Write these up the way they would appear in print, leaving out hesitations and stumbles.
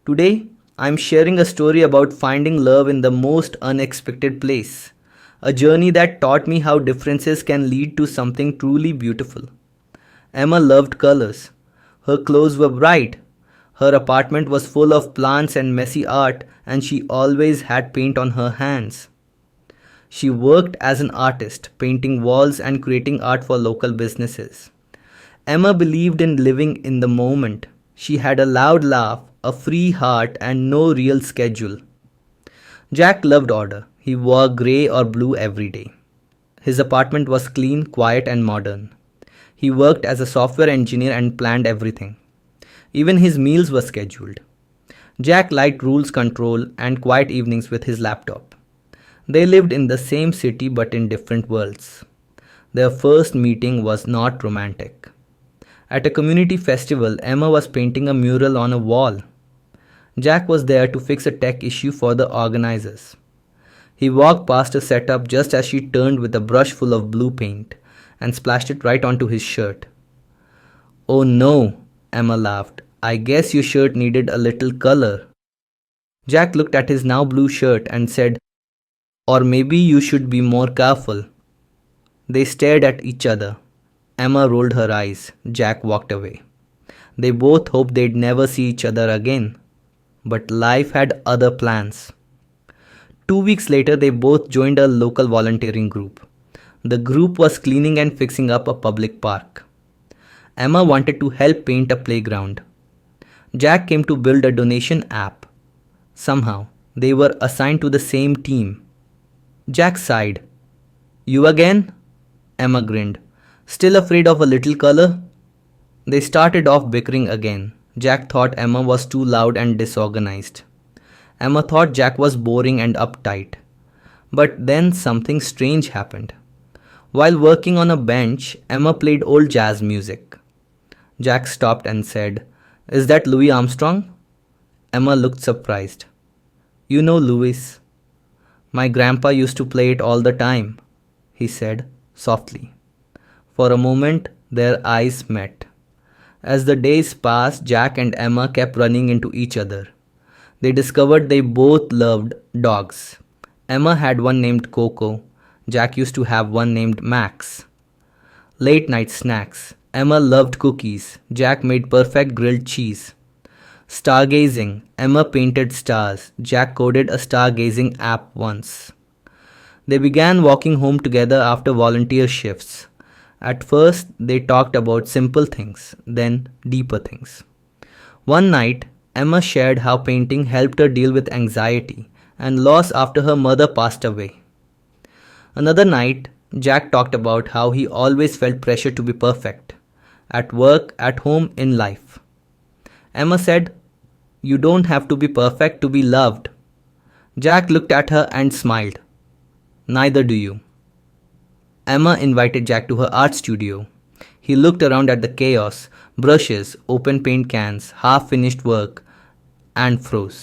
Today, I'm sharing a story about finding love in the most unexpected place. A journey that taught me how differences can lead to something truly beautiful. Emma loved colors. Her clothes were bright. Her apartment was full of plants and messy art, and she always had paint on her hands. She worked as an artist, painting walls and creating art for local businesses. Emma believed in living in the moment. She had a loud laugh, a free heart, and no real schedule. Jack loved order. He wore grey or blue every day. His apartment was clean, quiet, and modern. He worked as a software engineer and planned everything. Even his meals were scheduled. Jack liked rules control and quiet evenings with his laptop. They lived in the same city but in different worlds. Their first meeting was not romantic. At a community festival, Emma was painting a mural on a wall. Jack was there to fix a tech issue for the organizers. He walked past her setup just as she turned with a brush full of blue paint and splashed it right onto his shirt. "Oh no," Emma laughed. "I guess your shirt needed a little color." Jack looked at his now blue shirt and said, "Or maybe you should be more careful." They stared at each other. Emma rolled her eyes. Jack walked away. They both hoped they'd never see each other again. But life had other plans. 2 weeks later, they both joined a local volunteering group. The group was cleaning and fixing up a public park. Emma wanted to help paint a playground. Jack came to build a donation app. Somehow, they were assigned to the same team. Jack sighed. "You again?" Emma grinned. "Still afraid of a little color?" They started off bickering again. Jack thought Emma was too loud and disorganized. Emma thought Jack was boring and uptight. But then something strange happened. While working on a bench, Emma played old jazz music. Jack stopped and said, "Is that Louis Armstrong?" Emma looked surprised. "You know Louis. My grandpa used to play it all the time," he said softly. For a moment, their eyes met. As the days passed, Jack and Emma kept running into each other. They discovered they both loved dogs. Emma had one named Coco. Jack used to have one named Max. Late night snacks. Emma loved cookies. Jack made perfect grilled cheese. Stargazing. Emma painted stars. Jack coded a stargazing app once. They began walking home together after volunteer shifts. At first, they talked about simple things, then deeper things. One night, Emma shared how painting helped her deal with anxiety and loss after her mother passed away. Another night, Jack talked about how he always felt pressure to be perfect, at work, at home, in life. Emma said, "You don't have to be perfect to be loved." Jack looked at her and smiled. "Neither do you." Emma invited Jack to her art studio. He looked around at the chaos, brushes, open paint cans, half-finished work, and froze.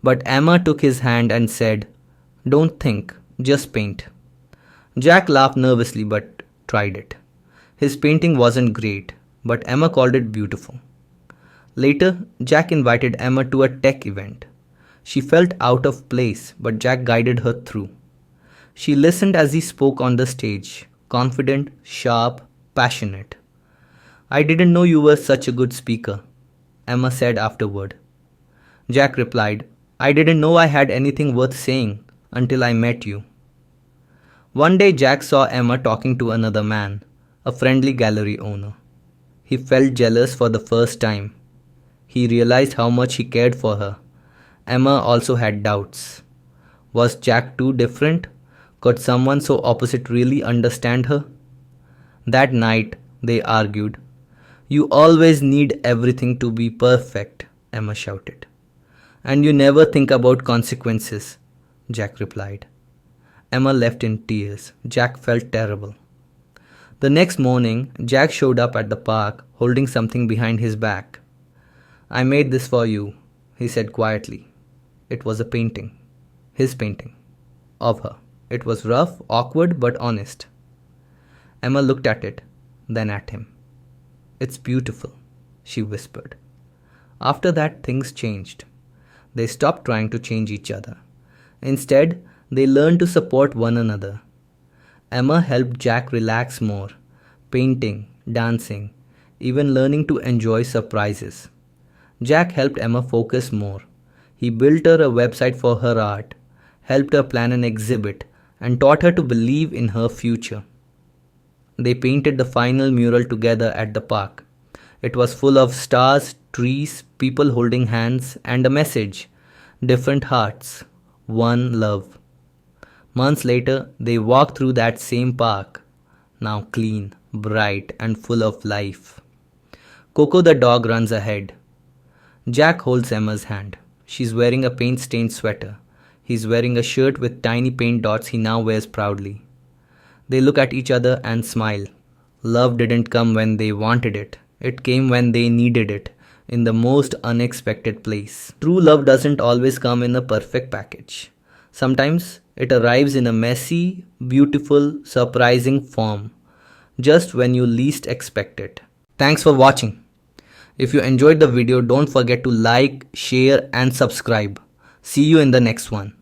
But Emma took his hand and said, "Don't think, just paint." Jack laughed nervously but tried it. His painting wasn't great, but Emma called it beautiful. Later, Jack invited Emma to a tech event. She felt out of place, but Jack guided her through. She listened as he spoke on the stage, confident, sharp, passionate. "I didn't know you were such a good speaker," Emma said afterward. Jack replied, "I didn't know I had anything worth saying until I met you." One day Jack saw Emma talking to another man, a friendly gallery owner. He felt jealous for the first time. He realized how much he cared for her. Emma also had doubts. Was Jack too different? Could someone so opposite really understand her? That night, they argued. "You always need everything to be perfect," Emma shouted. "And you never think about consequences," Jack replied. Emma left in tears. Jack felt terrible. The next morning, Jack showed up at the park holding something behind his back. "I made this for you," he said quietly. It was a painting. His painting. Of her. It was rough, awkward, but honest. Emma looked at it, then at him. "It's beautiful," she whispered. After that, things changed. They stopped trying to change each other. Instead, they learned to support one another. Emma helped Jack relax more, painting, dancing, even learning to enjoy surprises. Jack helped Emma focus more. He built her a website for her art, helped her plan an exhibit, and taught her to believe in her future. They painted the final mural together at the park. It was full of stars, trees, people holding hands, and a message: different hearts, one love. Months later, they walked through that same park, now clean, bright, and full of life. Coco the dog runs ahead. Jack holds Emma's hand. She's wearing a paint stained sweater. He's wearing a shirt with tiny paint dots he now wears proudly. They look at each other and smile. Love didn't come when they wanted it, it came when they needed it, in the most unexpected place. True love doesn't always come in a perfect package. Sometimes it arrives in a messy, beautiful, surprising form, just when you least expect it. Thanks for watching. If you enjoyed the video, don't forget to like, share, and subscribe. See you in the next one.